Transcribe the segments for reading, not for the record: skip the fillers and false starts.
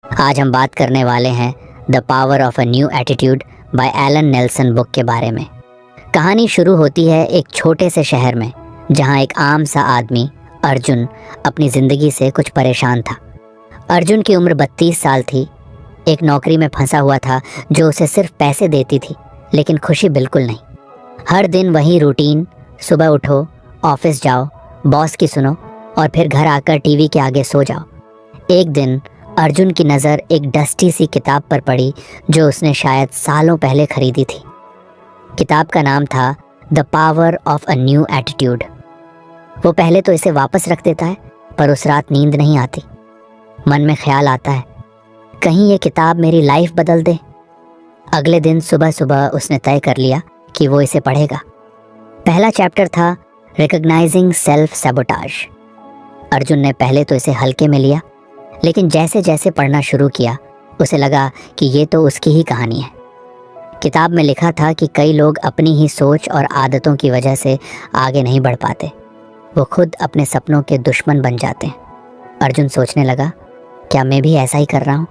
आज हम बात करने वाले हैं the power of a new attitude by Alan Nelson book के बारे में। कहानी शुरू होती है एक छोटे से शहर में, जहां एक आम सा आदमी अर्जुन अपनी ज़िंदगी से कुछ परेशान था। अर्जुन की उम्र 32 साल थी। एक नौकरी में फंसा हुआ था जो उसे सिर्फ पैसे देती थी, लेकिन खुशी बिल्कुल नहीं। हर दिन वही रूटीन, सुबह उठो, ऑफिस जाओ, बॉस की सुनो और फिर घर आकर टीवी के आगे सो जाओ। एक दिन अर्जुन की नज़र एक डस्टी सी किताब पर पड़ी जो उसने शायद सालों पहले खरीदी थी। किताब का नाम था the power of a new attitude. वो पहले तो इसे वापस रख देता है, पर उस रात नींद नहीं आती। मन में ख्याल आता है, कहीं ये किताब मेरी लाइफ बदल दे। अगले दिन सुबह सुबह उसने तय कर लिया कि वो इसे पढ़ेगा। पहला चैप्टर था रिकॉग्नाइजिंग सेल्फ सैबोटाज। अर्जुन ने पहले तो इसे हल्के में लिया, लेकिन जैसे जैसे पढ़ना शुरू किया उसे लगा कि ये तो उसकी ही कहानी है। किताब में लिखा था कि कई लोग अपनी ही सोच और आदतों की वजह से आगे नहीं बढ़ पाते। वो खुद अपने सपनों के दुश्मन बन जाते हैं। अर्जुन सोचने लगा, क्या मैं भी ऐसा ही कर रहा हूँ?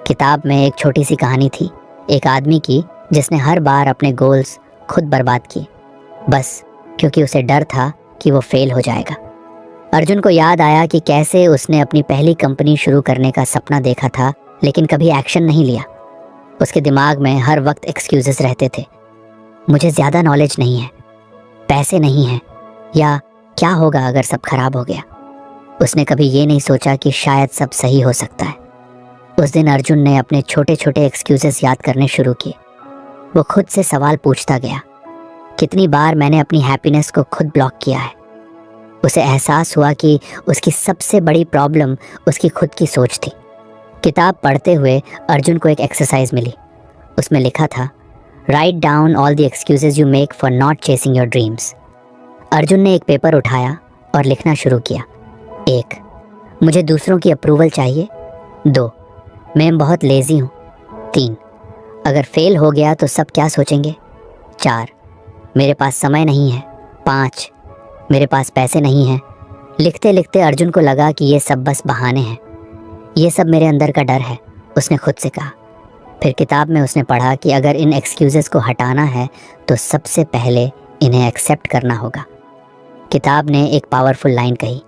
किताब में एक छोटी सी कहानी थी, एक आदमी की जिसने हर बार अपने गोल्स खुद बर्बाद किए, बस क्योंकि उसे डर था कि वो फेल हो जाएगा। अर्जुन को याद आया कि कैसे उसने अपनी पहली कंपनी शुरू करने का सपना देखा था, लेकिन कभी एक्शन नहीं लिया। उसके दिमाग में हर वक्त एक्सक्यूजेस रहते थे। मुझे ज़्यादा नॉलेज नहीं है, पैसे नहीं हैं, या क्या होगा अगर सब खराब हो गया। उसने कभी ये नहीं सोचा कि शायद सब सही हो सकता है। उस दिन अर्जुन ने अपने छोटे छोटे एक्सक्यूजेस याद करने शुरू किए। वो खुद से सवाल पूछता गया, कितनी बार मैंने अपनी हैप्पीनेस को खुद ब्लॉक किया है। उसे एहसास हुआ कि उसकी सबसे बड़ी प्रॉब्लम उसकी खुद की सोच थी। किताब पढ़ते हुए अर्जुन को एक एक्सरसाइज मिली। उसमें लिखा था, write down all the excuses you make for not chasing your dreams. Arjun ने एक पेपर उठाया और लिखना शुरू किया। 1, मुझे दूसरों की अप्रूवल चाहिए। 2, मैं बहुत लेज़ी हूँ। 3, अगर फेल हो गया तो सब क्या सोचेंगे। 4, मेरे पास समय नहीं है। 5, मेरे पास पैसे नहीं हैं। लिखते लिखते अर्जुन को लगा कि ये सब बस बहाने हैं, ये सब मेरे अंदर का डर है, उसने खुद से कहा। फिर किताब में उसने पढ़ा कि अगर इन एक्सक्यूज़ेस को हटाना है तो सबसे पहले इन्हें एक्सेप्ट करना होगा। किताब ने एक पावरफुल लाइन कही,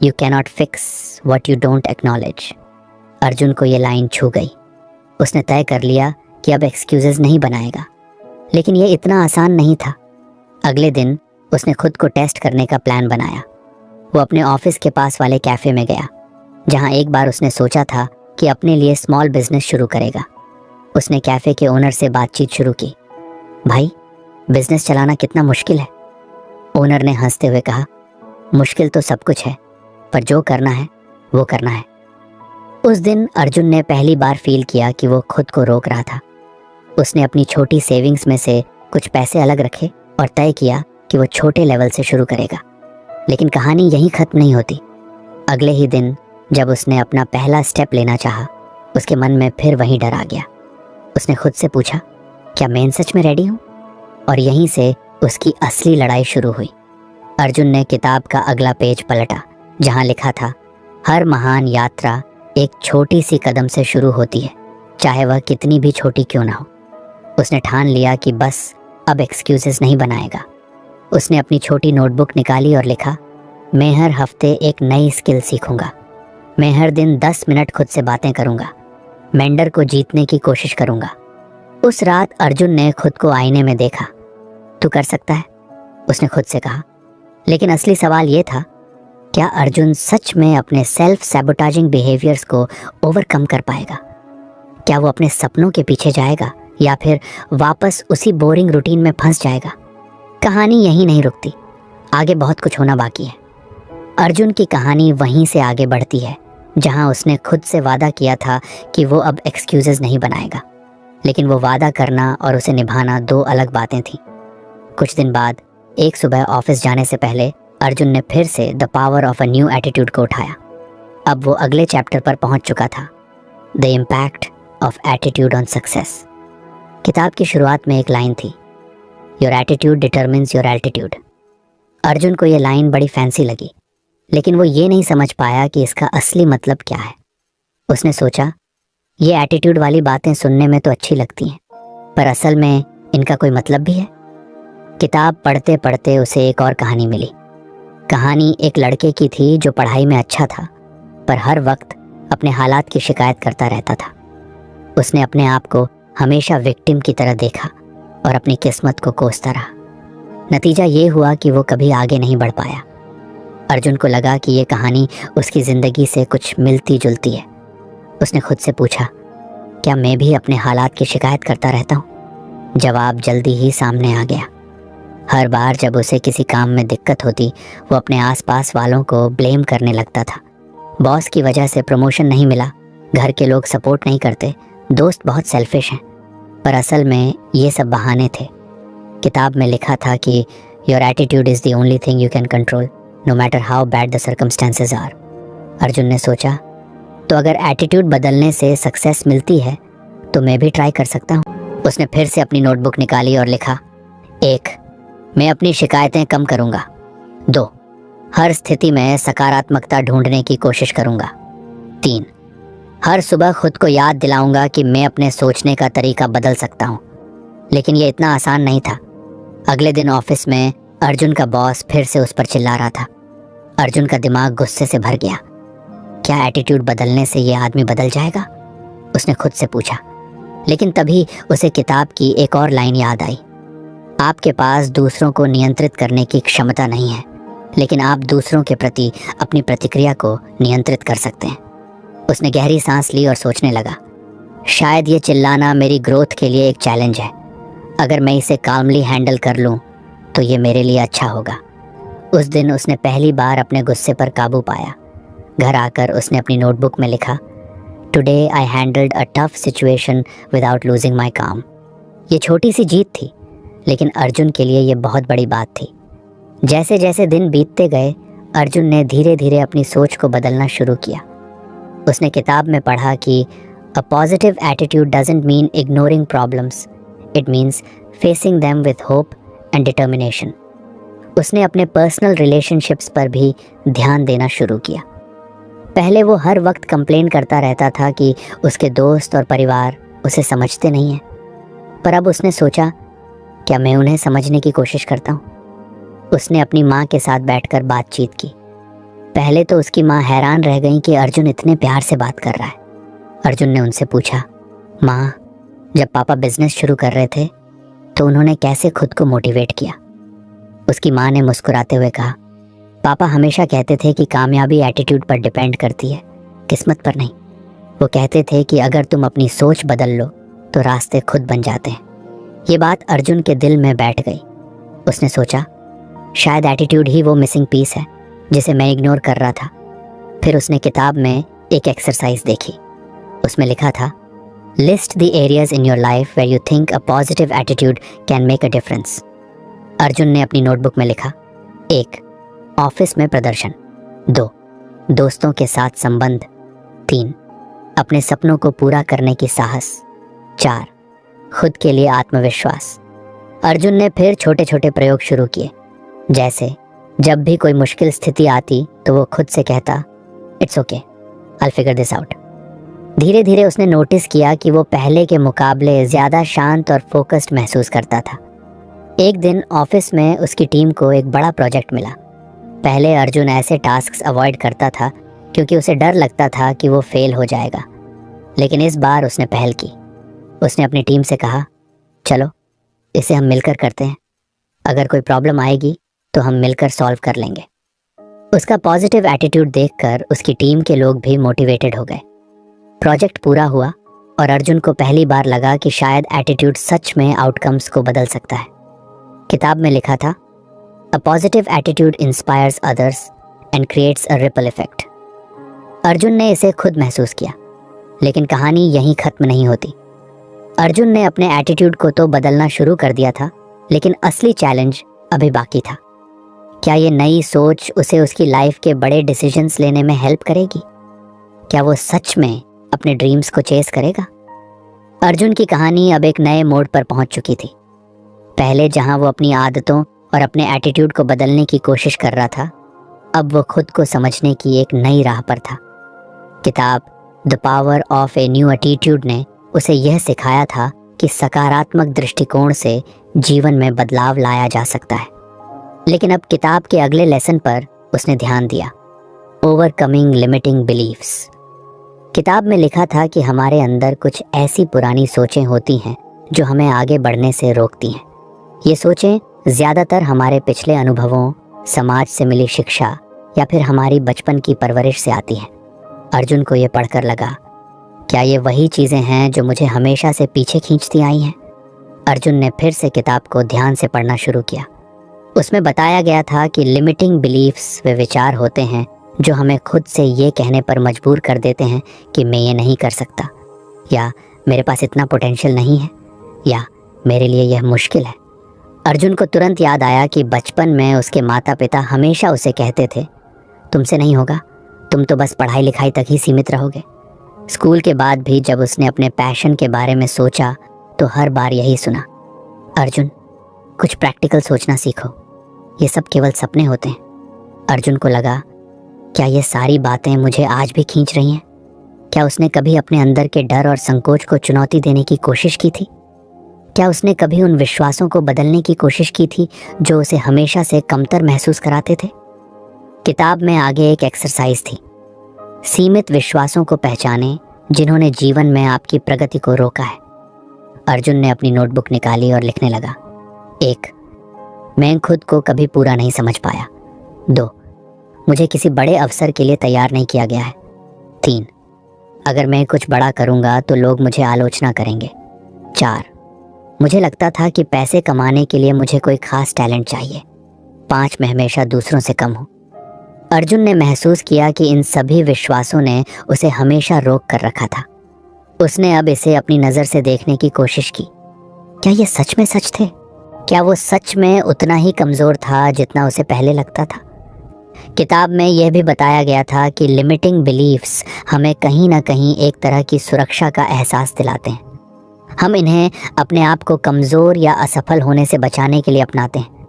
you cannot fix what you don't acknowledge. Arjun को ये लाइन छू गई। उसने तय कर लिया कि अब एक्सक्यूज़ेस नहीं बनाएगा, लेकिन ये इतना आसान नहीं था। अगले दिन उसने खुद को टेस्ट करने का प्लान बनाया। वो अपने ऑफिस के पास वाले कैफ़े में गया, जहां एक बार उसने सोचा था कि अपने लिए स्मॉल बिजनेस शुरू करेगा। उसने कैफ़े के ओनर से बातचीत शुरू की, भाई बिजनेस चलाना कितना मुश्किल है। ओनर ने हंसते हुए कहा, मुश्किल तो सब कुछ है, पर जो करना है वो करना है। उस दिन अर्जुन ने पहली बार फील किया कि वो खुद को रोक रहा था। उसने अपनी छोटी सेविंग्स में से कुछ पैसे अलग रखे और तय किया कि वो छोटे लेवल से शुरू करेगा। लेकिन कहानी यहीं ख़त्म नहीं होती। अगले ही दिन जब उसने अपना पहला स्टेप लेना चाहा, उसके मन में फिर वही डर आ गया। उसने खुद से पूछा, क्या मैं सच में रेडी हूँ? और यहीं से उसकी असली लड़ाई शुरू हुई। अर्जुन ने किताब का अगला पेज पलटा, जहाँ लिखा था, हर महान यात्रा एक छोटी सी कदम से शुरू होती है, चाहे वह कितनी भी छोटी क्यों ना हो। उसने ठान लिया कि बस अब एक्सक्यूजेस नहीं बनाएगा। उसने अपनी छोटी नोटबुक निकाली और लिखा, मैं हर हफ्ते एक नई स्किल सीखूंगा। मैं हर दिन 10 मिनट खुद से बातें करूंगा। मेंडर को जीतने की कोशिश करूंगा। उस रात अर्जुन ने खुद को आईने में देखा। तू कर सकता है, उसने खुद से कहा। लेकिन असली सवाल ये था, क्या अर्जुन सच में अपने सेल्फ सैबोटाजिंग बिहेवियर्स को ओवरकम कर पाएगा? क्या वो अपने सपनों के पीछे जाएगा या फिर वापस उसी बोरिंग रूटीन में फंस जाएगा? कहानी यहीं नहीं रुकती, आगे बहुत कुछ होना बाकी है। अर्जुन की कहानी वहीं से आगे बढ़ती है, जहां उसने खुद से वादा किया था कि वो अब एक्सक्यूजेस नहीं बनाएगा। लेकिन वो वादा करना और उसे निभाना दो अलग बातें थीं। कुछ दिन बाद एक सुबह ऑफिस जाने से पहले अर्जुन ने फिर से the power of a new attitude को उठाया। अब वो अगले चैप्टर पर पहुंच चुका था, the impact of attitude on success. किताब की शुरुआत में एक लाइन थी, your attitude determines your altitude. Arjun को ये लाइन बड़ी फैंसी लगी, लेकिन वो ये नहीं समझ पाया कि इसका असली मतलब क्या है। उसने सोचा, ये एटीट्यूड वाली बातें सुनने में तो अच्छी लगती हैं, पर असल में इनका कोई मतलब भी है? किताब पढ़ते पढ़ते उसे एक और कहानी मिली। कहानी एक लड़के की थी जो पढ़ाई में अच्छा था, पर हर वक्त अपने हालात की शिकायत करता रहता था। उसने अपने आप को हमेशा विक्टिम की तरह देखा और अपनी किस्मत को कोसता रहा। नतीजा ये हुआ कि वो कभी आगे नहीं बढ़ पाया। अर्जुन को लगा कि ये कहानी उसकी ज़िंदगी से कुछ मिलती जुलती है। उसने खुद से पूछा, क्या मैं भी अपने हालात की शिकायत करता रहता हूँ? जवाब जल्दी ही सामने आ गया। हर बार जब उसे किसी काम में दिक्कत होती, वो अपने आसपास वालों को ब्लेम करने लगता था। बॉस की वजह से प्रमोशन नहीं मिला, घर के लोग सपोर्ट नहीं करते, दोस्त बहुत सेल्फिश हैं। पर असल में ये सब बहाने थे। किताब में लिखा था कि your attitude is the only thing you can control, no matter how bad the circumstances are. Arjun ने सोचा, तो अगर एटीट्यूड बदलने से सक्सेस मिलती है तो मैं भी ट्राई कर सकता हूँ। उसने फिर से अपनी नोटबुक निकाली और लिखा, 1. मैं अपनी शिकायतें कम करूँगा। 2. हर स्थिति में सकारात्मकता ढूंढने की कोशिश करूँगा। 3. हर सुबह खुद को याद दिलाऊंगा कि मैं अपने सोचने का तरीका बदल सकता हूँ। लेकिन ये इतना आसान नहीं था। अगले दिन ऑफिस में अर्जुन का बॉस फिर से उस पर चिल्ला रहा था। अर्जुन का दिमाग गुस्से से भर गया। क्या एटीट्यूड बदलने से ये आदमी बदल जाएगा? उसने खुद से पूछा। लेकिन तभी उसे किताब की एक और लाइन याद आई। आपके पास दूसरों को नियंत्रित करने की क्षमता नहीं है, लेकिन आप दूसरों के प्रति अपनी प्रतिक्रिया को नियंत्रित कर सकते हैं। उसने गहरी सांस ली और सोचने लगा, शायद ये चिल्लाना मेरी ग्रोथ के लिए एक चैलेंज है। अगर मैं इसे काल्मली हैंडल कर लूँ तो ये मेरे लिए अच्छा होगा। उस दिन उसने पहली बार अपने गुस्से पर काबू पाया। घर आकर उसने अपनी नोटबुक में लिखा, today I handled a tough situation without losing my काम। ये छोटी सी जीत थी, लेकिन अर्जुन के लिए ये बहुत बड़ी बात थी। जैसे जैसे दिन बीतते गए, अर्जुन ने धीरे धीरे अपनी सोच को बदलना शुरू किया। उसने किताब में पढ़ा कि अ positive attitude doesn't mean ignoring problems, it means facing them with hope and determination. उसने अपने पर्सनल रिलेशनशिप्स पर भी ध्यान देना शुरू किया। पहले वो हर वक्त कंप्लेन करता रहता था कि उसके दोस्त और परिवार उसे समझते नहीं हैं, पर अब उसने सोचा, क्या मैं उन्हें समझने की कोशिश करता हूँ? उसने अपनी माँ के साथ बैठकर बातचीत की। पहले तो उसकी माँ हैरान रह गई कि अर्जुन इतने प्यार से बात कर रहा है। अर्जुन ने उनसे पूछा, माँ, जब पापा बिजनेस शुरू कर रहे थे तो उन्होंने कैसे खुद को मोटिवेट किया? उसकी माँ ने मुस्कुराते हुए कहा, पापा हमेशा कहते थे कि कामयाबी एटीट्यूड पर डिपेंड करती है, किस्मत पर नहीं। वो कहते थे कि अगर तुम अपनी सोच बदल लो तो रास्ते खुद बन जाते हैं। ये बात अर्जुन के दिल में बैठ गई। उसने सोचा, शायद एटीट्यूड ही वो मिसिंग पीस है जिसे मैं इग्नोर कर रहा था। फिर उसने किताब में एक एक्सरसाइज देखी। उसमें लिखा था, list the areas in your life where you think a positive attitude can make a difference. Arjun ने अपनी नोटबुक में लिखा, 1. ऑफिस में प्रदर्शन। 2. दोस्तों के साथ संबंध। 3. अपने सपनों को पूरा करने की साहस। 4. खुद के लिए आत्मविश्वास। अर्जुन ने फिर छोटे छोटे प्रयोग शुरू किए, जैसे जब भी कोई मुश्किल स्थिति आती तो वो खुद से कहता, it's okay, I figure this out. धीरे धीरे उसने नोटिस किया कि वो पहले के मुकाबले ज़्यादा शांत और फोकस्ड महसूस करता था। एक दिन ऑफिस में उसकी टीम को एक बड़ा प्रोजेक्ट मिला। पहले अर्जुन ऐसे टास्क्स अवॉइड करता था क्योंकि उसे डर लगता था कि वो फेल हो जाएगा, लेकिन इस बार उसने पहल की। उसने अपनी टीम से कहा, चलो इसे हम मिलकर करते हैं, अगर कोई प्रॉब्लम आएगी तो हम मिलकर सॉल्व कर लेंगे। उसका पॉजिटिव एटीट्यूड देखकर उसकी टीम के लोग भी मोटिवेटेड हो गए। प्रोजेक्ट पूरा हुआ और अर्जुन को पहली बार लगा कि शायद एटीट्यूड सच में आउटकम्स को बदल सकता है। किताब में लिखा था, अ positive attitude inspires others and creates a ripple effect. Arjun ने इसे खुद महसूस किया, लेकिन कहानी यहीं खत्म नहीं होती। अर्जुन ने अपने एटीट्यूड को तो बदलना शुरू कर दिया था, लेकिन असली चैलेंज अभी बाकी था। क्या ये नई सोच उसे उसकी लाइफ के बड़े डिसीजंस लेने में हेल्प करेगी? क्या वो सच में अपने ड्रीम्स को चेस करेगा? अर्जुन की कहानी अब एक नए मोड़ पर पहुंच चुकी थी। पहले जहां वो अपनी आदतों और अपने एटीट्यूड को बदलने की कोशिश कर रहा था, अब वो खुद को समझने की एक नई राह पर था। किताब, the power of a new attitude ने उसे यह सिखाया था कि सकारात्मक दृष्टिकोण से जीवन में बदलाव लाया जा सकता है। लेकिन अब किताब के अगले लेसन पर उसने ध्यान दिया, ओवरकमिंग लिमिटिंग बिलीफ्स। किताब में लिखा था कि हमारे अंदर कुछ ऐसी पुरानी सोचें होती हैं जो हमें आगे बढ़ने से रोकती हैं। ये सोचें ज़्यादातर हमारे पिछले अनुभवों, समाज से मिली शिक्षा या फिर हमारी बचपन की परवरिश से आती हैं। अर्जुन को ये पढ़कर लगा, क्या ये वही चीज़ें हैं जो मुझे हमेशा से पीछे खींचती आई हैं? अर्जुन ने फिर से किताब को ध्यान से पढ़ना शुरू किया। उसमें बताया गया था कि लिमिटिंग बिलीफ्स वे विचार होते हैं जो हमें खुद से ये कहने पर मजबूर कर देते हैं कि मैं ये नहीं कर सकता, या मेरे पास इतना पोटेंशियल नहीं है, या मेरे लिए यह मुश्किल है। अर्जुन को तुरंत याद आया कि बचपन में उसके माता पिता हमेशा उसे कहते थे, तुमसे नहीं होगा, तुम तो बस पढ़ाई लिखाई तक ही सीमित रहोगे। स्कूल के बाद भी जब उसने अपने पैशन के बारे में सोचा तो हर बार यही सुना, अर्जुन कुछ प्रैक्टिकल सोचना सीखो, ये सब केवल सपने होते हैं। अर्जुन को लगा, क्या ये सारी बातें मुझे आज भी खींच रही हैं? क्या उसने कभी अपने अंदर के डर और संकोच को चुनौती देने की कोशिश की थी? क्या उसने कभी उन विश्वासों को बदलने की कोशिश की थी जो उसे हमेशा से कमतर महसूस कराते थे? किताब में आगे एक एक्सरसाइज थी, सीमित विश्वासों को पहचानें जिन्होंने जीवन में आपकी प्रगति को रोका है। अर्जुन ने अपनी नोटबुक निकाली और लिखने लगा, 1, मैं खुद को कभी पूरा नहीं समझ पाया। 2, मुझे किसी बड़े अवसर के लिए तैयार नहीं किया गया है। 3, अगर मैं कुछ बड़ा करूंगा तो लोग मुझे आलोचना करेंगे। 4, मुझे लगता था कि पैसे कमाने के लिए मुझे कोई खास टैलेंट चाहिए। 5, मैं हमेशा दूसरों से कम हूँ। अर्जुन ने महसूस किया कि इन सभी विश्वासों ने उसे हमेशा रोक कर रखा था। उसने अब इसे अपनी नज़र से देखने की कोशिश की। क्या ये सच में सच थे? क्या वो सच में उतना ही कमज़ोर था जितना उसे पहले लगता था? किताब में यह भी बताया गया था कि लिमिटिंग बिलीफ्स हमें कहीं ना कहीं एक तरह की सुरक्षा का एहसास दिलाते हैं। हम इन्हें अपने आप को कमज़ोर या असफल होने से बचाने के लिए अपनाते हैं,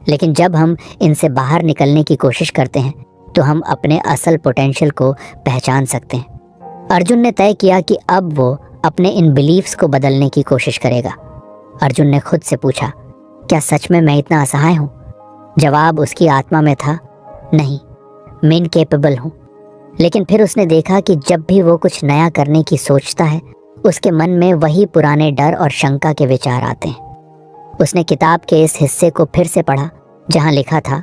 लेकिन जब हम इनसे बाहर निकलने की कोशिश करते हैं तो हम अपने असल पोटेंशियल को पहचान सकते हैं। अर्जुन ने तय किया कि अब वो अपने इन बिलीफ्स को बदलने की कोशिश करेगा। अर्जुन ने खुद से पूछा, क्या सच में मैं इतना असहाय हूँ? जवाब उसकी आत्मा में था, नहीं, मैं इनकेपेबल हूँ। लेकिन फिर उसने देखा कि जब भी वो कुछ नया करने की सोचता है, उसके मन में वही पुराने डर और शंका के विचार आते हैं। उसने किताब के इस हिस्से को फिर से पढ़ा जहाँ लिखा था,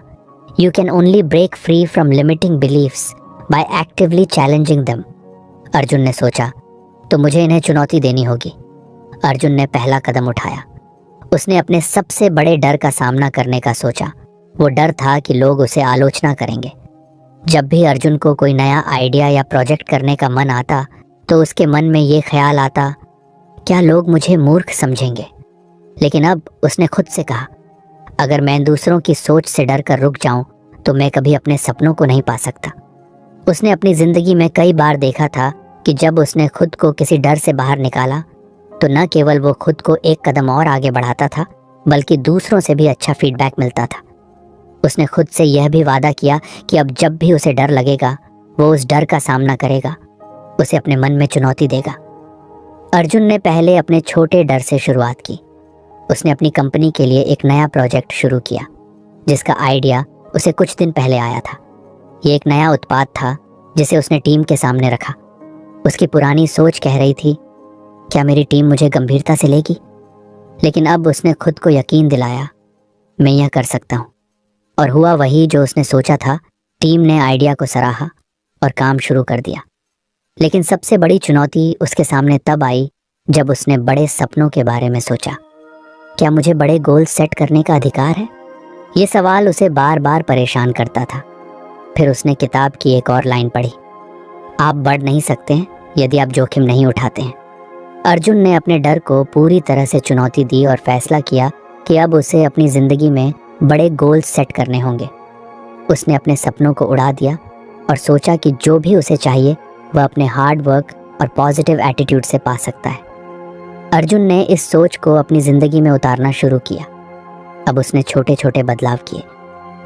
you can only break free from limiting beliefs by actively challenging them. Arjun ने सोचा, तो मुझे इन्हें चुनौती देनी होगी। अर्जुन ने पहला कदम उठाया। उसने अपने सबसे बड़े डर का सामना करने का सोचा। वो डर था कि लोग उसे आलोचना करेंगे। जब भी अर्जुन को कोई नया आइडिया या प्रोजेक्ट करने का मन आता तो उसके मन में ये ख्याल आता, क्या लोग मुझे मूर्ख समझेंगे? लेकिन अब उसने खुद से कहा, अगर मैं दूसरों की सोच से डर कर रुक जाऊं तो मैं कभी अपने सपनों को नहीं पा सकता। उसने अपनी ज़िंदगी में कई बार देखा था कि जब उसने खुद को किसी डर से बाहर निकाला तो न केवल वो खुद को एक कदम और आगे बढ़ाता था, बल्कि दूसरों से भी अच्छा फीडबैक मिलता था। उसने खुद से यह भी वादा किया कि अब जब भी उसे डर लगेगा वो उस डर का सामना करेगा, उसे अपने मन में चुनौती देगा। अर्जुन ने पहले अपने छोटे डर से शुरुआत की। उसने अपनी कंपनी के लिए एक नया प्रोजेक्ट शुरू किया जिसका आइडिया उसे कुछ दिन पहले आया था। ये एक नया उत्पाद था जिसे उसने टीम के सामने रखा। उसकी पुरानी सोच कह रही थी, क्या मेरी टीम मुझे गंभीरता से लेगी? लेकिन अब उसने खुद को यकीन दिलाया, मैं यह कर सकता हूँ। और हुआ वही जो उसने सोचा था। टीम ने आइडिया को सराहा और काम शुरू कर दिया। लेकिन सबसे बड़ी चुनौती उसके सामने तब आई जब उसने बड़े सपनों के बारे में सोचा। क्या मुझे बड़े गोल सेट करने का अधिकार है? ये सवाल उसे बार बार परेशान करता था। फिर उसने किताब की एक और लाइन पढ़ी, आप बढ़ नहीं सकते हैं यदि आप जोखिम नहीं उठाते हैं। अर्जुन ने अपने डर को पूरी तरह से चुनौती दी और फैसला किया कि अब उसे अपनी ज़िंदगी में बड़े गोल सेट करने होंगे। उसने अपने सपनों को उड़ा दिया और सोचा कि जो भी उसे चाहिए वह अपने हार्ड वर्क और पॉजिटिव एटीट्यूड से पा सकता है। अर्जुन ने इस सोच को अपनी ज़िंदगी में उतारना शुरू किया। अब उसने छोटे छोटे बदलाव किए,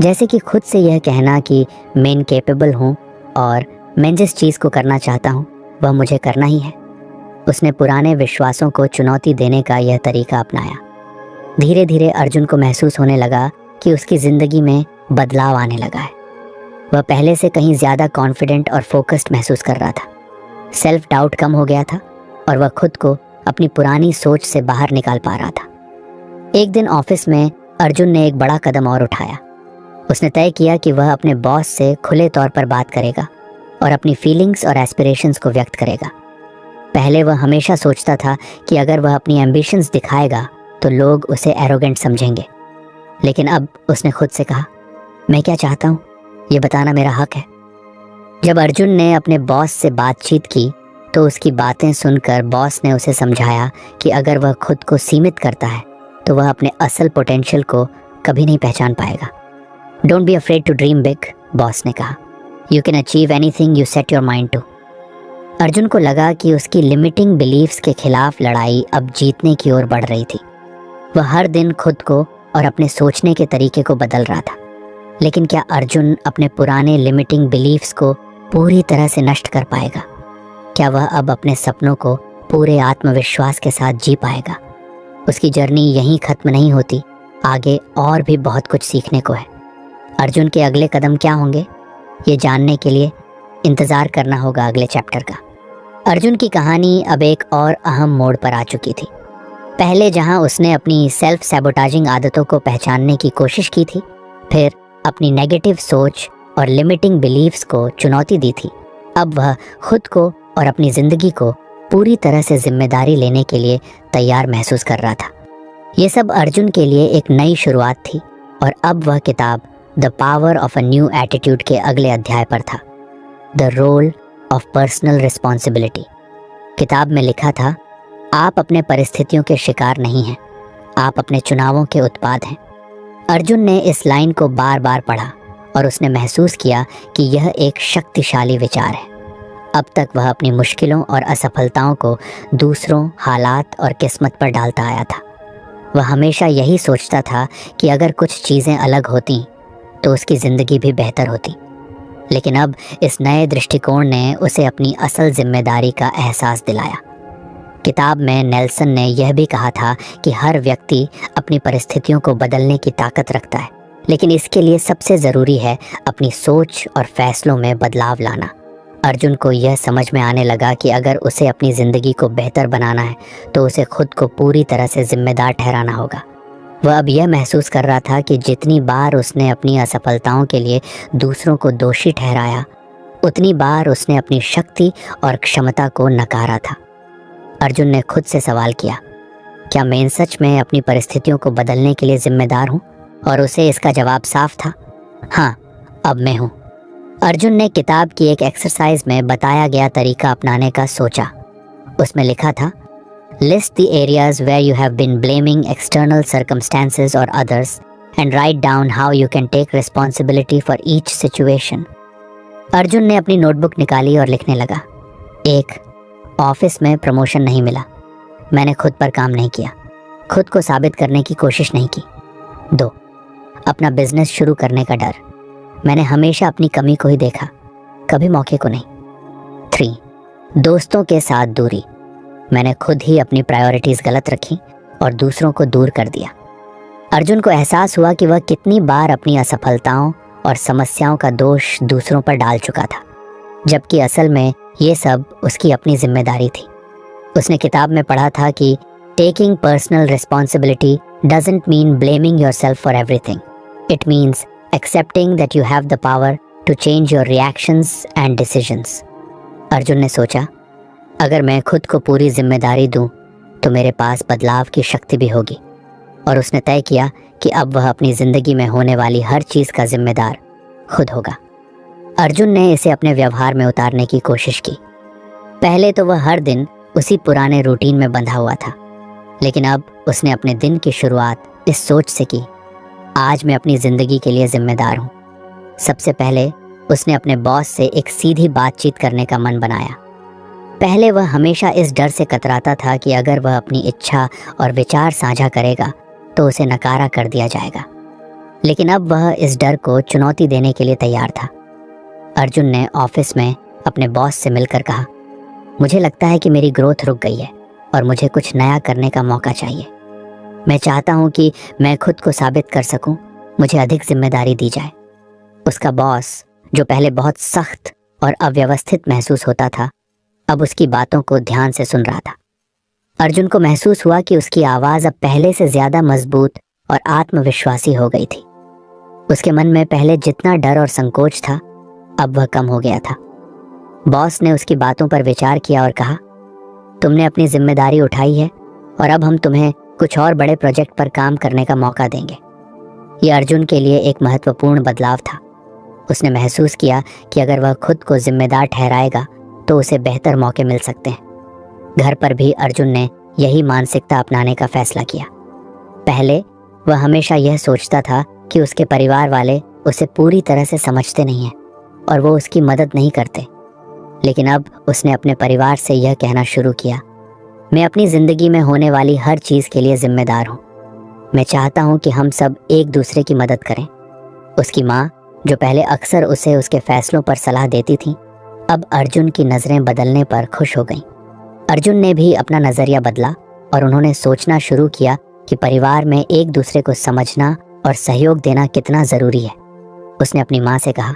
जैसे कि खुद से यह कहना कि मैं इनकेपेबल हूँ और मैं जिस चीज़ को करना चाहता हूँ वह मुझे करना ही है। उसने पुराने विश्वासों को चुनौती देने का यह तरीका अपनाया। धीरे धीरे अर्जुन को महसूस होने लगा कि उसकी ज़िंदगी में बदलाव आने लगा है। वह पहले से कहीं ज़्यादा कॉन्फिडेंट और फोकस्ड महसूस कर रहा था। सेल्फ डाउट कम हो गया था और वह खुद को अपनी पुरानी सोच से बाहर निकाल पा रहा था। एक दिन ऑफिस में अर्जुन ने एक बड़ा कदम और उठाया। उसने तय किया कि वह अपने बॉस से खुले तौर पर बात करेगा और अपनी फीलिंग्स और एस्पिरेशंस को व्यक्त करेगा। पहले वह हमेशा सोचता था कि अगर वह अपनी एम्बिशंस दिखाएगा तो लोग उसे एरोगेंट समझेंगे, लेकिन अब उसने खुद से कहा, मैं क्या चाहता हूँ ये बताना मेरा हक है। जब अर्जुन ने अपने बॉस से बातचीत की तो उसकी बातें सुनकर बॉस ने उसे समझाया कि अगर वह खुद को सीमित करता है तो वह अपने असल पोटेंशियल को कभी नहीं पहचान पाएगा। Don't be afraid to dream big, boss ने कहा। You can achieve anything you set your mind to. Arjun को लगा कि उसकी लिमिटिंग बिलीव्स के खिलाफ लड़ाई अब जीतने की ओर बढ़ रही थी। वह हर दिन खुद को और अपने सोचने के तरीके को बदल रहा था, लेकिन क्या अर्जुन अपने पुराने लिमिटिंग बिलीव्स को पूरी तरह से नष्ट कर पाएगा? क्या वह अब अपने सपनों को पूरे आत्मविश्वास के साथ जी पाएगा? उसकी जर्नी यहीं खत्म नहीं होती, आगे और भी बहुत कुछ सीखने को है। अर्जुन के अगले कदम क्या होंगे, ये जानने के लिए इंतज़ार करना होगा अगले चैप्टर का। अर्जुन की कहानी अब एक और अहम मोड़ पर आ चुकी थी। पहले जहां उसने अपनी सेल्फ सैबोटाजिंग आदतों को पहचानने की कोशिश की थी, फिर अपनी नेगेटिव सोच और लिमिटिंग बिलीव्स को चुनौती दी थी, अब वह खुद को और अपनी ज़िंदगी को पूरी तरह से जिम्मेदारी लेने के लिए तैयार महसूस कर रहा था। ये सब अर्जुन के लिए एक नई शुरुआत थी और अब वह किताब the power of a new attitude के अगले अध्याय पर था, the role of personal responsibility. किताब में लिखा था, आप अपने परिस्थितियों के शिकार नहीं हैं, आप अपने चुनावों के उत्पाद हैं। अर्जुन ने इस लाइन को बार बार पढ़ा और उसने महसूस किया कि यह एक शक्तिशाली विचार है। अब तक वह अपनी मुश्किलों और असफलताओं को दूसरों, हालात और किस्मत पर डालता आया था। वह हमेशा यही सोचता था कि अगर कुछ चीज़ें अलग होती तो उसकी ज़िंदगी भी बेहतर होती, लेकिन अब इस नए दृष्टिकोण ने उसे अपनी असल जिम्मेदारी का एहसास दिलाया। किताब में नेल्सन ने यह भी कहा था कि हर व्यक्ति अपनी परिस्थितियों को बदलने की ताकत रखता है, लेकिन इसके लिए सबसे ज़रूरी है अपनी सोच और फैसलों में बदलाव लाना। अर्जुन को यह समझ में आने लगा कि अगर उसे अपनी ज़िंदगी को बेहतर बनाना है तो उसे खुद को पूरी तरह से जिम्मेदार ठहराना होगा। वह अब यह महसूस कर रहा था कि जितनी बार उसने अपनी असफलताओं के लिए दूसरों को दोषी ठहराया, उतनी बार उसने अपनी शक्ति और क्षमता को नकारा था। अर्जुन ने खुद से सवाल किया, क्या मैं सच में अपनी परिस्थितियों को बदलने के लिए जिम्मेदार हूँ? और उसे इसका जवाब साफ था, हाँ, अब मैं हूँ। अर्जुन ने किताब की एक एक्सरसाइज में बताया गया तरीका अपनाने का सोचा। उसमें लिखा था, List the areas where you have been blaming external circumstances or others and write down how you can take responsibility for each situation. Arjun ने अपनी नोटबुक निकाली और लिखने लगा। 1. ऑफिस में प्रमोशन नहीं मिला, मैंने खुद पर काम नहीं किया, खुद को साबित करने की कोशिश नहीं की। 2. अपना बिजनेस शुरू करने का डर, मैंने हमेशा अपनी कमी को ही देखा, कभी मौके को नहीं। 3. दोस्तों के साथ दूरी, मैंने खुद ही अपनी प्रायोरिटीज़ गलत रखी और दूसरों को दूर कर दिया। अर्जुन को एहसास हुआ कि वह कितनी बार अपनी असफलताओं और समस्याओं का दोष दूसरों पर डाल चुका था, जबकि असल में ये सब उसकी अपनी जिम्मेदारी थी। उसने किताब में पढ़ा था कि taking personal responsibility doesn't mean blaming yourself for everything, it means accepting that you have the power to change your reactions and decisions. Arjun ने सोचा, अगर मैं खुद को पूरी जिम्मेदारी दूं तो मेरे पास बदलाव की शक्ति भी होगी, और उसने तय किया कि अब वह अपनी ज़िंदगी में होने वाली हर चीज़ का जिम्मेदार खुद होगा। अर्जुन ने इसे अपने व्यवहार में उतारने की कोशिश की। पहले तो वह हर दिन उसी पुराने रूटीन में बंधा हुआ था, लेकिन अब उसने अपने दिन की शुरुआत इस सोच से की, आज मैं अपनी ज़िंदगी के लिए जिम्मेदार हूँ। सबसे पहले उसने अपने बॉस से एक सीधी बातचीत करने का मन बनाया। पहले वह हमेशा इस डर से कतराता था कि अगर वह अपनी इच्छा और विचार साझा करेगा तो उसे नकारा कर दिया जाएगा, लेकिन अब वह इस डर को चुनौती देने के लिए तैयार था। अर्जुन ने ऑफिस में अपने बॉस से मिलकर कहा, मुझे लगता है कि मेरी ग्रोथ रुक गई है और मुझे कुछ नया करने का मौका चाहिए। मैं चाहता हूँ कि मैं खुद को साबित कर सकूँ, मुझे अधिक जिम्मेदारी दी जाए। उसका बॉस, जो पहले बहुत सख्त और अव्यवस्थित महसूस होता था, अब उसकी बातों को ध्यान से सुन रहा था। अर्जुन को महसूस हुआ कि उसकी आवाज़ अब पहले से ज़्यादा मजबूत और आत्मविश्वासी हो गई थी। उसके मन में पहले जितना डर और संकोच था, अब वह कम हो गया था। बॉस ने उसकी बातों पर विचार किया और कहा, तुमने अपनी जिम्मेदारी उठाई है और अब हम तुम्हें कुछ और बड़े प्रोजेक्ट पर काम करने का मौका देंगे। यह अर्जुन के लिए एक महत्वपूर्ण बदलाव था। उसने महसूस किया कि अगर वह खुद को जिम्मेदार ठहराएगा तो उसे बेहतर मौके मिल सकते हैं। घर पर भी अर्जुन ने यही मानसिकता अपनाने का फैसला किया। पहले वह हमेशा यह सोचता था कि उसके परिवार वाले उसे पूरी तरह से समझते नहीं हैं और वो उसकी मदद नहीं करते। लेकिन अब उसने अपने परिवार से यह कहना शुरू किया, मैं अपनी ज़िंदगी में होने वाली हर चीज़ के लिए जिम्मेदार हूँ। मैं चाहता हूँ कि हम सब एक दूसरे की मदद करें। उसकी माँ, जो पहले अक्सर उसे उसके फैसलों पर सलाह देती थी, अब अर्जुन की नज़रें बदलने पर खुश हो गईं। अर्जुन ने भी अपना नज़रिया बदला और उन्होंने सोचना शुरू किया कि परिवार में एक दूसरे को समझना और सहयोग देना कितना ज़रूरी है। उसने अपनी माँ से कहा,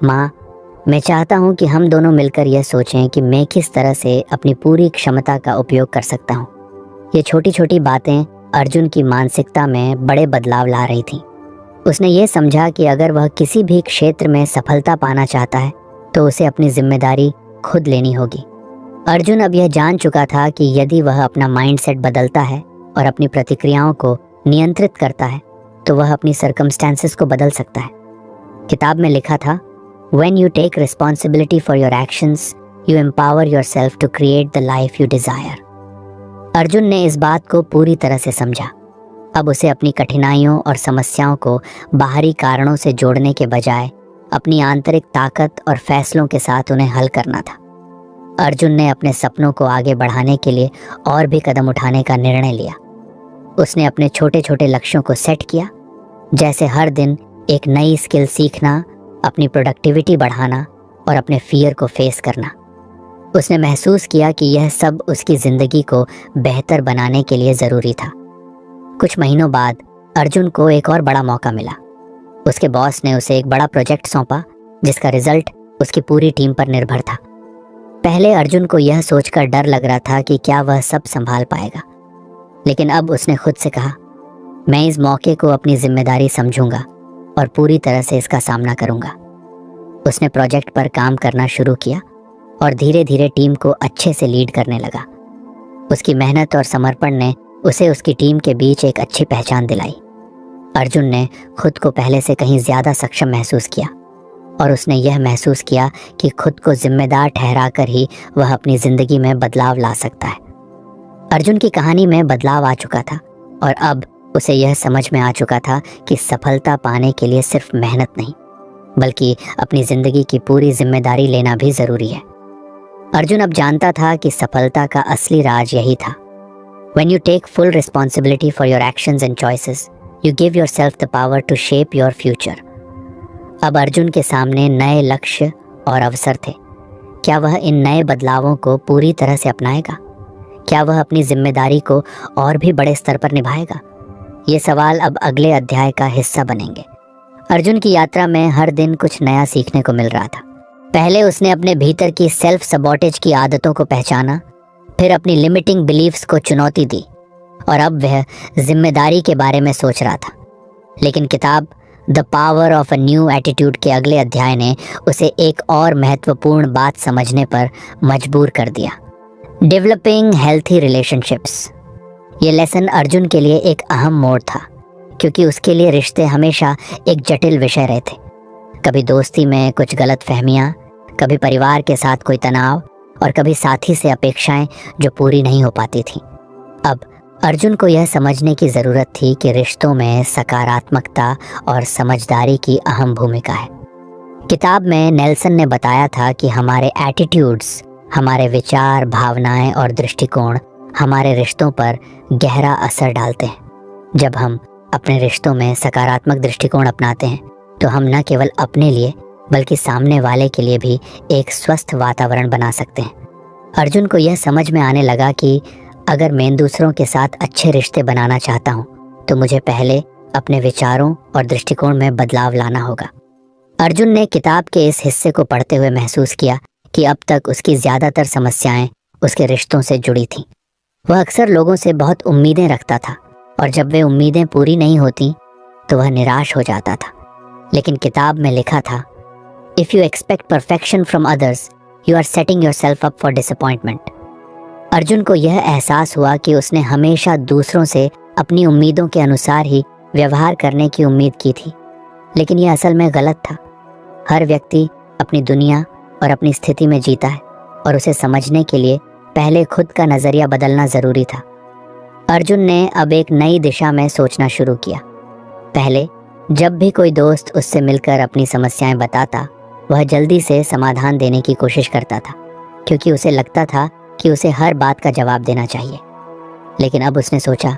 माँ, मैं चाहता हूँ कि हम दोनों मिलकर यह सोचें कि मैं किस तरह से अपनी पूरी क्षमता का उपयोग कर सकता हूँ। ये छोटी छोटी बातें अर्जुन की मानसिकता में बड़े बदलाव ला रही थीं। उसने ये समझा कि अगर वह किसी भी क्षेत्र में सफलता पाना चाहता है तो उसे अपनी जिम्मेदारी खुद लेनी होगी। अर्जुन अब यह जान चुका था कि यदि वह अपना माइंडसेट बदलता है और अपनी प्रतिक्रियाओं को नियंत्रित करता है तो वह अपनी सर्कमस्टेंसेस को बदल सकता है। किताब में लिखा था, When you take responsibility for your actions, you empower yourself to create the life you desire. Arjun ने इस बात को पूरी तरह से समझा। अब उसे अपनी कठिनाइयों और समस्याओं को बाहरी कारणों से जोड़ने के बजाय अपनी आंतरिक ताकत और फैसलों के साथ उन्हें हल करना था। अर्जुन ने अपने सपनों को आगे बढ़ाने के लिए और भी कदम उठाने का निर्णय लिया। उसने अपने छोटे छोटे लक्ष्यों को सेट किया, जैसे हर दिन एक नई स्किल सीखना, अपनी प्रोडक्टिविटी बढ़ाना और अपने फियर को फेस करना। उसने महसूस किया कि यह सब उसकी ज़िंदगी को बेहतर बनाने के लिए ज़रूरी था। कुछ महीनों बाद अर्जुन को एक और बड़ा मौका मिला। उसके बॉस ने उसे एक बड़ा प्रोजेक्ट सौंपा जिसका रिजल्ट उसकी पूरी टीम पर निर्भर था। पहले अर्जुन को यह सोचकर डर लग रहा था कि क्या वह सब संभाल पाएगा, लेकिन अब उसने खुद से कहा, मैं इस मौके को अपनी जिम्मेदारी समझूंगा और पूरी तरह से इसका सामना करूंगा। उसने प्रोजेक्ट पर काम करना शुरू किया और धीरे धीरे टीम को अच्छे से लीड करने लगा। उसकी मेहनत और समर्पण ने उसे उसकी टीम के बीच एक अच्छी पहचान दिलाई। अर्जुन ने खुद को पहले से कहीं ज़्यादा सक्षम महसूस किया और उसने यह महसूस किया कि खुद को जिम्मेदार ठहराकर ही वह अपनी ज़िंदगी में बदलाव ला सकता है। अर्जुन की कहानी में बदलाव आ चुका था और अब उसे यह समझ में आ चुका था कि सफलता पाने के लिए सिर्फ मेहनत नहीं, बल्कि अपनी ज़िंदगी की पूरी जिम्मेदारी लेना भी ज़रूरी है। अर्जुन अब जानता था कि सफलता का असली राज यही था। When you take full responsibility for your actions and choices, you give yourself the power to shape your future. अब अर्जुन के सामने नए लक्ष्य और अवसर थे। क्या वह इन नए बदलावों को पूरी तरह से अपनाएगा? क्या वह अपनी जिम्मेदारी को और भी बड़े स्तर पर निभाएगा? ये सवाल अब अगले अध्याय का हिस्सा बनेंगे। अर्जुन की यात्रा में हर दिन कुछ नया सीखने को मिल रहा था। पहले उसने अपने भीतर की सेल्फ सबॉटेज की आदतों को पहचाना, फिर अपनी लिमिटिंग बिलीव्स को चुनौती दी और अब वह जिम्मेदारी के बारे में सोच रहा था। लेकिन किताब the power of a new attitude के अगले अध्याय ने उसे एक और महत्वपूर्ण बात समझने पर मजबूर कर दिया, डेवलपिंग हेल्थी रिलेशनशिप्स। ये लेसन अर्जुन के लिए एक अहम मोड़ था, क्योंकि उसके लिए रिश्ते हमेशा एक जटिल विषय रहे थे। कभी दोस्ती में कुछ गलत फहमियाँ, कभी परिवार के साथ कोई तनाव और कभी साथी से अपेक्षाएं जो पूरी नहीं हो पाती थीं। अब अर्जुन को यह समझने की ज़रूरत थी कि रिश्तों में सकारात्मकता और समझदारी की अहम भूमिका है। किताब में नेल्सन ने बताया था कि हमारे एटीट्यूड्स, हमारे विचार, भावनाएं और दृष्टिकोण हमारे रिश्तों पर गहरा असर डालते हैं। जब हम अपने रिश्तों में सकारात्मक दृष्टिकोण अपनाते हैं तो हम न केवल अपने लिए बल्कि सामने वाले के लिए भी एक स्वस्थ वातावरण बना सकते हैं। अर्जुन को यह समझ में आने लगा कि अगर मैं दूसरों के साथ अच्छे रिश्ते बनाना चाहता हूँ तो मुझे पहले अपने विचारों और दृष्टिकोण में बदलाव लाना होगा। अर्जुन ने किताब के इस हिस्से को पढ़ते हुए महसूस किया कि अब तक उसकी ज़्यादातर समस्याएं उसके रिश्तों से जुड़ी थीं। वह अक्सर लोगों से बहुत उम्मीदें रखता था और जब वे उम्मीदें पूरी नहीं होती तो वह निराश हो जाता था। लेकिन किताब में लिखा था, if you expect perfection from others you are setting yourself up for disappointment. Arjun को यह एहसास हुआ कि उसने हमेशा दूसरों से अपनी उम्मीदों के अनुसार ही व्यवहार करने की उम्मीद की थी, लेकिन यह असल में गलत था। हर व्यक्ति अपनी दुनिया और अपनी स्थिति में जीता है और उसे समझने के लिए पहले खुद का नज़रिया बदलना ज़रूरी था। अर्जुन ने अब एक नई दिशा में सोचना शुरू किया। पहले जब भी कोई दोस्त उससे मिलकर अपनी समस्याएं बताता, वह जल्दी से समाधान देने की कोशिश करता था, क्योंकि उसे लगता था कि उसे हर बात का जवाब देना चाहिए। लेकिन अब उसने सोचा,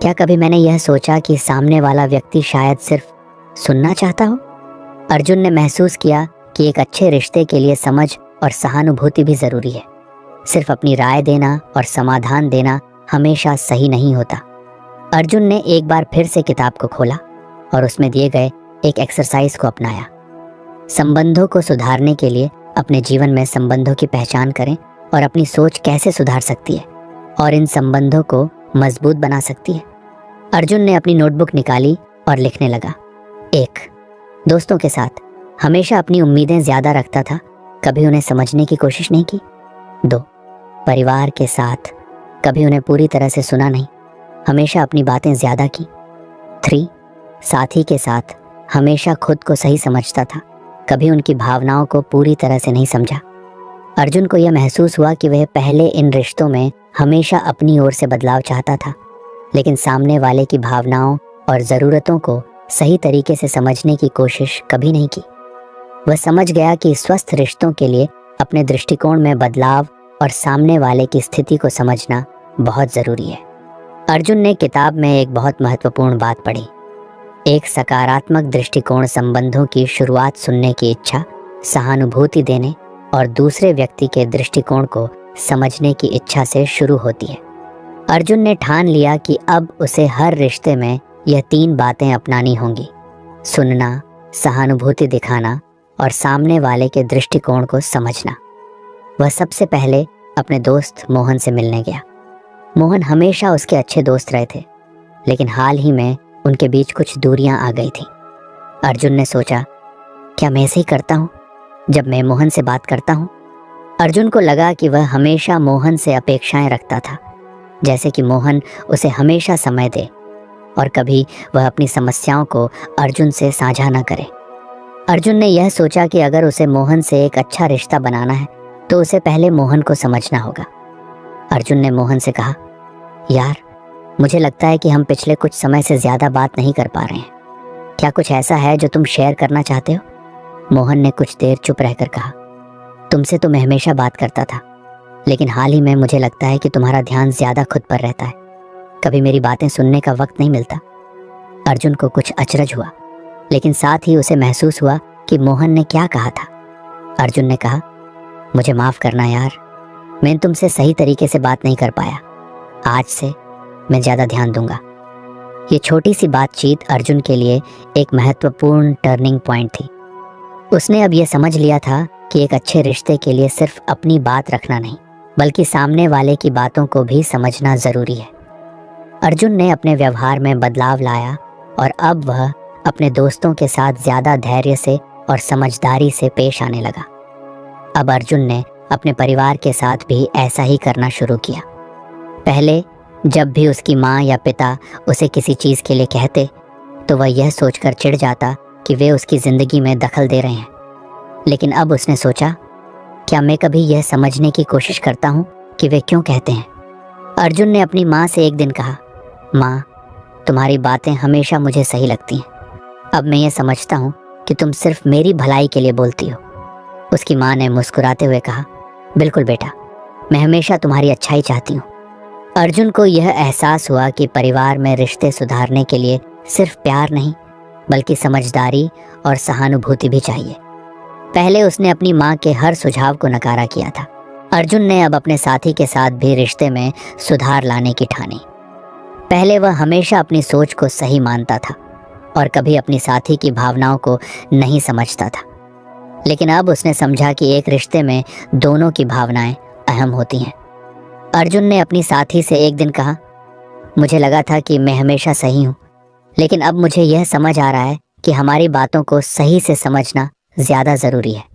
क्या कभी मैंने यह सोचा कि सामने वाला व्यक्ति शायद सिर्फ सुनना चाहता हो? अर्जुन ने महसूस किया कि एक अच्छे रिश्ते के लिए समझ और सहानुभूति भी ज़रूरी है। सिर्फ अपनी राय देना और समाधान देना हमेशा सही नहीं होता। अर्जुन ने एक बार फिर से किताब को खोला और उसमें दिए गए एक एक्सरसाइज को अपनाया। संबंधों को सुधारने के लिए अपने जीवन में संबंधों की पहचान करें और अपनी सोच कैसे सुधार सकती है और इन संबंधों को मजबूत बना सकती है। अर्जुन ने अपनी नोटबुक निकाली और लिखने लगा। 1. दोस्तों के साथ हमेशा अपनी उम्मीदें ज़्यादा रखता था, कभी उन्हें समझने की कोशिश नहीं की। 2. परिवार के साथ कभी उन्हें पूरी तरह से सुना नहीं, हमेशा अपनी बातें ज़्यादा की। 3. साथी के साथ हमेशा खुद को सही समझता था, कभी उनकी भावनाओं को पूरी तरह से नहीं समझा। अर्जुन को यह महसूस हुआ कि वह पहले इन रिश्तों में हमेशा अपनी ओर से बदलाव चाहता था, लेकिन सामने वाले की भावनाओं और ज़रूरतों को सही तरीके से समझने की कोशिश कभी नहीं की। वह समझ गया कि स्वस्थ रिश्तों के लिए अपने दृष्टिकोण में बदलाव और सामने वाले की स्थिति को समझना बहुत ज़रूरी है। अर्जुन ने किताब में एक बहुत महत्वपूर्ण बात पढ़ी। एक सकारात्मक दृष्टिकोण संबंधों की शुरुआत सुनने की इच्छा, सहानुभूति देने और दूसरे व्यक्ति के दृष्टिकोण को समझने की इच्छा से शुरू होती है। अर्जुन ने ठान लिया कि अब उसे हर रिश्ते में यह 3 बातें अपनानी होंगी: सुनना, सहानुभूति दिखाना और सामने वाले के दृष्टिकोण को समझना। वह सबसे पहले अपने दोस्त मोहन से मिलने गया। मोहन हमेशा उसके अच्छे दोस्त रहे थे, लेकिन हाल ही में उनके बीच कुछ दूरियां आ गई थीं। अर्जुन ने सोचा, क्या मैं ऐसे ही करता हूँ जब मैं मोहन से बात करता हूँ? अर्जुन को लगा कि वह हमेशा मोहन से अपेक्षाएं रखता था, जैसे कि मोहन उसे हमेशा समय दे और कभी वह अपनी समस्याओं को अर्जुन से साझा न करे। अर्जुन ने यह सोचा कि अगर उसे मोहन से एक अच्छा रिश्ता बनाना है तो उसे पहले मोहन को समझना होगा। अर्जुन ने मोहन से कहा, यार, मुझे लगता है कि हम पिछले कुछ समय से ज़्यादा बात नहीं कर पा रहे हैं। क्या कुछ ऐसा है जो तुम शेयर करना चाहते हो? मोहन ने कुछ देर चुप रहकर कहा, तुमसे तो मैं हमेशा बात करता था, लेकिन हाल ही में मुझे लगता है कि तुम्हारा ध्यान ज़्यादा खुद पर रहता है। कभी मेरी बातें सुनने का वक्त नहीं मिलता। अर्जुन को कुछ अचरज हुआ, लेकिन साथ ही उसे महसूस हुआ कि मोहन ने क्या कहा था। अर्जुन ने कहा, मुझे माफ़ करना यार, मैं तुमसे सही तरीके से बात नहीं कर पाया। आज से मैं ज़्यादा ध्यान दूंगा। ये छोटी सी बातचीत अर्जुन के लिए एक महत्वपूर्ण टर्निंग पॉइंट थी। उसने अब यह समझ लिया था कि एक अच्छे रिश्ते के लिए सिर्फ अपनी बात रखना नहीं, बल्कि सामने वाले की बातों को भी समझना ज़रूरी है। अर्जुन ने अपने व्यवहार में बदलाव लाया और अब वह अपने दोस्तों के साथ ज़्यादा धैर्य से और समझदारी से पेश आने लगा। अब अर्जुन ने अपने परिवार के साथ भी ऐसा ही करना शुरू किया। पहले जब भी उसकी माँ या पिता उसे किसी चीज़ के लिए कहते तो वह यह सोचकर चिढ़ जाता कि वे उसकी ज़िंदगी में दखल दे रहे हैं, लेकिन अब उसने सोचा, क्या मैं कभी यह समझने की कोशिश करता हूँ कि वे क्यों कहते हैं? अर्जुन ने अपनी माँ से एक दिन कहा, माँ, तुम्हारी बातें हमेशा मुझे सही लगती हैं। अब मैं ये समझता हूँ कि तुम सिर्फ मेरी भलाई के लिए बोलती हो। उसकी माँ ने मुस्कुराते हुए कहा, बिल्कुल बेटा, मैं हमेशा तुम्हारी अच्छाई चाहती हूँ। अर्जुन को यह एहसास हुआ कि परिवार में रिश्ते सुधारने के लिए सिर्फ प्यार नहीं, बल्कि समझदारी और सहानुभूति भी चाहिए। पहले उसने अपनी माँ के हर सुझाव को नकारा किया था, अर्जुन ने अब अपने साथी के साथ भी रिश्ते में सुधार लाने की ठानी। पहले वह हमेशा अपनी सोच को सही मानता था और कभी अपनी साथी की भावनाओं को नहीं समझता था। लेकिन अब उसने समझा कि एक रिश्ते में दोनों की भावनाएं अहम होती हैं। अर्जुन ने अपनी साथी से एक दिन कहा, मुझे लगा था कि मैं हमेशा सही हूँ, लेकिन अब मुझे यह समझ आ रहा है कि हमारी बातों को सही से समझना ज़्यादा ज़रूरी है।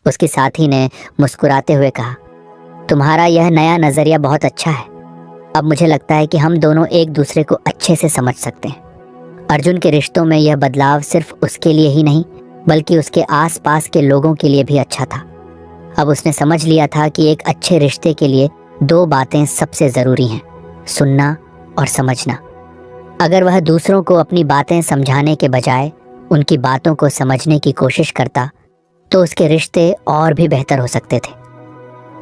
उसकी साथी ने मुस्कुराते हुए कहा, तुम्हारा यह नया नज़रिया बहुत अच्छा है। अब मुझे लगता है कि हम दोनों एक दूसरे को अच्छे से समझ सकते हैं। अर्जुन के रिश्तों में यह बदलाव सिर्फ उसके लिए ही नहीं बल्कि उसके आसपास के लोगों के लिए भी अच्छा था। अब उसने समझ लिया था कि एक अच्छे रिश्ते के लिए दो बातें सबसे ज़रूरी हैं, सुनना और समझना। अगर वह दूसरों को अपनी बातें समझाने के बजाय उनकी बातों को समझने की कोशिश करता तो उसके रिश्ते और भी बेहतर हो सकते थे।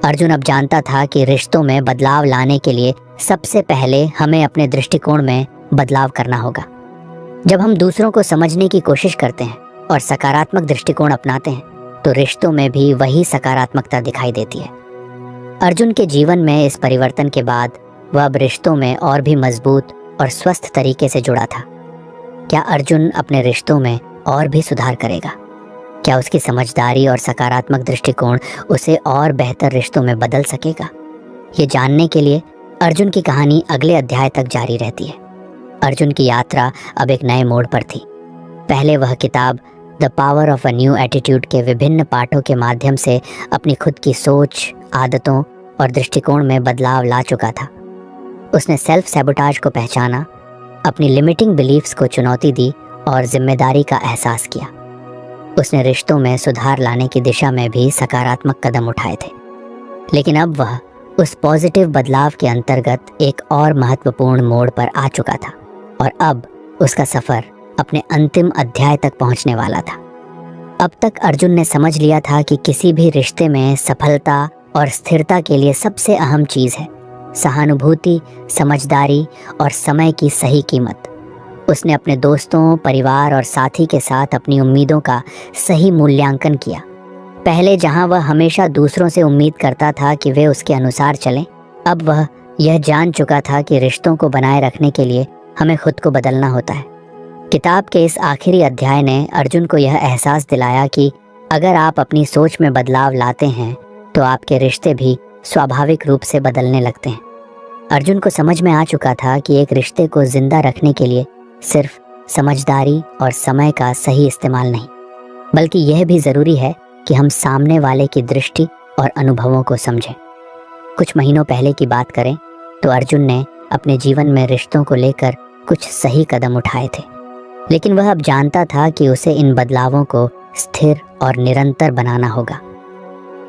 अर्जुन अब जानता था कि रिश्तों में बदलाव लाने के लिए सबसे पहले हमें अपने दृष्टिकोण में बदलाव करना होगा। जब हम दूसरों को समझने की कोशिश करते हैं और सकारात्मक दृष्टिकोण अपनाते हैं तो रिश्तों में भी वही सकारात्मकता दिखाई देती है। अर्जुन के जीवन में इस परिवर्तन के बाद वह अब रिश्तों में और भी मजबूत और स्वस्थ तरीके से जुड़ा था। क्या अर्जुन अपने रिश्तों में और भी सुधार करेगा? क्या उसकी समझदारी और सकारात्मक दृष्टिकोण उसे और बेहतर रिश्तों में बदल सकेगा? ये जानने के लिए अर्जुन की कहानी अगले अध्याय तक जारी रहती है। अर्जुन की यात्रा अब एक नए मोड़ पर थी। पहले वह किताब the power of a new attitude के विभिन्न पाठों के माध्यम से अपनी खुद की सोच, आदतों और दृष्टिकोण में बदलाव ला चुका था। उसने सेल्फ सैबोटाज को पहचाना, अपनी लिमिटिंग बिलीफ्स को चुनौती दी और जिम्मेदारी का एहसास किया। उसने रिश्तों में सुधार लाने की दिशा में भी सकारात्मक कदम उठाए थे। लेकिन अब वह उस पॉजिटिव बदलाव के अंतर्गत एक और महत्वपूर्ण मोड़ पर आ चुका था और अब उसका सफ़र अपने अंतिम अध्याय तक पहुंचने वाला था। अब तक अर्जुन ने समझ लिया था कि किसी भी रिश्ते में सफलता और स्थिरता के लिए सबसे अहम चीज़ है सहानुभूति, समझदारी और समय की सही कीमत। उसने अपने दोस्तों, परिवार और साथी के साथ अपनी उम्मीदों का सही मूल्यांकन किया। पहले जहां वह हमेशा दूसरों से उम्मीद करता था कि वे उसके अनुसार चलें, अब वह यह जान चुका था कि रिश्तों को बनाए रखने के लिए हमें खुद को बदलना होता है। किताब के इस आखिरी अध्याय ने अर्जुन को यह एहसास दिलाया कि अगर आप अपनी सोच में बदलाव लाते हैं तो आपके रिश्ते भी स्वाभाविक रूप से बदलने लगते हैं। अर्जुन को समझ में आ चुका था कि एक रिश्ते को जिंदा रखने के लिए सिर्फ समझदारी और समय का सही इस्तेमाल नहीं, बल्कि यह भी ज़रूरी है कि हम सामने वाले की दृष्टि और अनुभवों को समझें। कुछ महीनों पहले की बात करें तो अर्जुन ने अपने जीवन में रिश्तों को लेकर कुछ सही कदम उठाए थे, लेकिन वह अब जानता था कि उसे इन बदलावों को स्थिर और निरंतर बनाना होगा।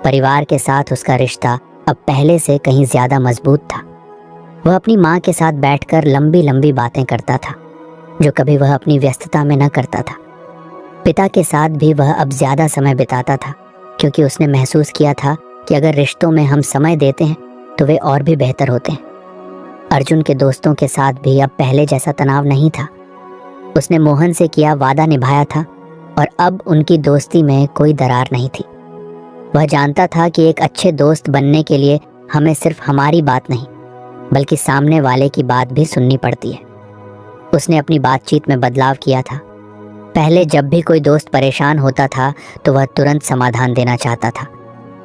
परिवार के साथ उसका रिश्ता अब पहले से कहीं ज़्यादा मजबूत था। वह अपनी माँ के साथ बैठकर लंबी लंबी बातें करता था, जो कभी वह अपनी व्यस्तता में न करता था। पिता के साथ भी वह अब ज़्यादा समय बिताता था, क्योंकि उसने महसूस किया था कि अगर रिश्तों में हम समय देते हैं तो वे और भी बेहतर होते हैं। अर्जुन के दोस्तों के साथ भी अब पहले जैसा तनाव नहीं था। उसने मोहन से किया वादा निभाया था और अब उनकी दोस्ती में कोई दरार नहीं थी। वह जानता था कि एक अच्छे दोस्त बनने के लिए हमें सिर्फ हमारी बात नहीं बल्कि सामने वाले की बात भी सुननी पड़ती है। उसने अपनी बातचीत में बदलाव किया था। पहले जब भी कोई दोस्त परेशान होता था तो वह तुरंत समाधान देना चाहता था,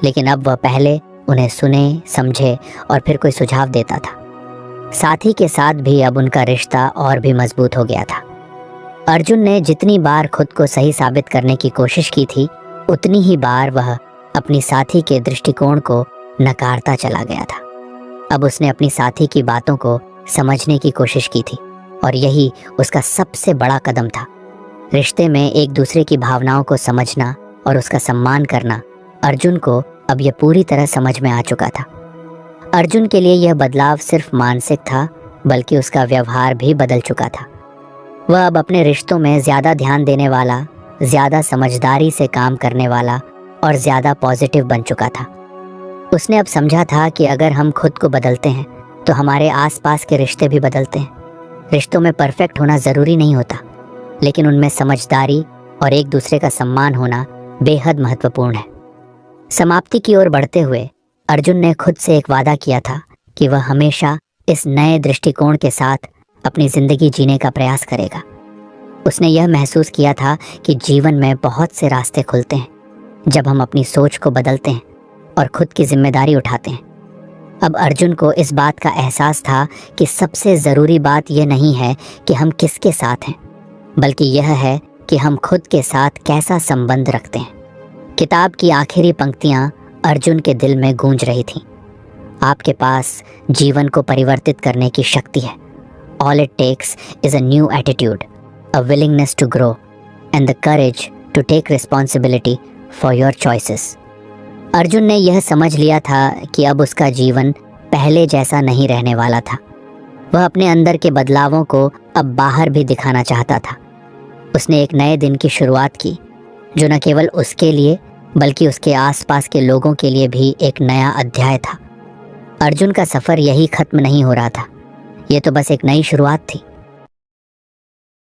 लेकिन अब वह पहले उन्हें सुने, समझे और फिर कोई सुझाव देता था। साथी के साथ भी अब उनका रिश्ता और भी मजबूत हो गया था। अर्जुन ने जितनी बार खुद को सही साबित करने की कोशिश की थी, उतनी ही बार वह अपनी साथी के दृष्टिकोण को नकारता चला गया था। अब उसने अपनी साथी की बातों को समझने की कोशिश की थी और यही उसका सबसे बड़ा कदम था। रिश्ते में एक दूसरे की भावनाओं को समझना और उसका सम्मान करना अर्जुन को अब यह पूरी तरह समझ में आ चुका था। अर्जुन के लिए यह बदलाव सिर्फ मानसिक था, बल्कि उसका व्यवहार भी बदल चुका था। वह अब अपने रिश्तों में ज़्यादा ध्यान देने वाला, ज़्यादा समझदारी से काम करने वाला और ज़्यादा पॉजिटिव बन चुका था। उसने अब समझा था कि अगर हम खुद को बदलते हैं तो हमारे आसपास के रिश्ते भी बदलते हैं। रिश्तों में परफेक्ट होना ज़रूरी नहीं होता, लेकिन उनमें समझदारी और एक दूसरे का सम्मान होना बेहद महत्वपूर्ण है। समाप्ति की ओर बढ़ते हुए अर्जुन ने खुद से एक वादा किया था कि वह हमेशा इस नए दृष्टिकोण के साथ अपनी जिंदगी जीने का प्रयास करेगा। उसने यह महसूस किया था कि जीवन में बहुत से रास्ते खुलते हैं जब हम अपनी सोच को बदलते हैं और खुद की जिम्मेदारी उठाते हैं। अब अर्जुन को इस बात का एहसास था कि सबसे ज़रूरी बात यह नहीं है कि हम किसके साथ हैं, बल्कि यह है कि हम खुद के साथ कैसा संबंध रखते हैं। किताब की आखिरी पंक्तियां अर्जुन के दिल में गूंज रही थीं। आपके पास जीवन को परिवर्तित करने की शक्ति है। All it takes is a new attitude, a willingness to grow, and the courage to take responsibility for your choices. Arjun ने यह समझ लिया था कि अब उसका जीवन पहले जैसा नहीं रहने वाला था। वह अपने अंदर के बदलावों को अब बाहर भी दिखाना चाहता था। उसने एक नए दिन की शुरुआत की जो न केवल उसके लिए बल्कि उसके आसपास के लोगों के लिए भी एक नया अध्याय था। अर्जुन का सफ़र यही ख़त्म नहीं हो रहा था, ये तो बस एक नई शुरुआत थी।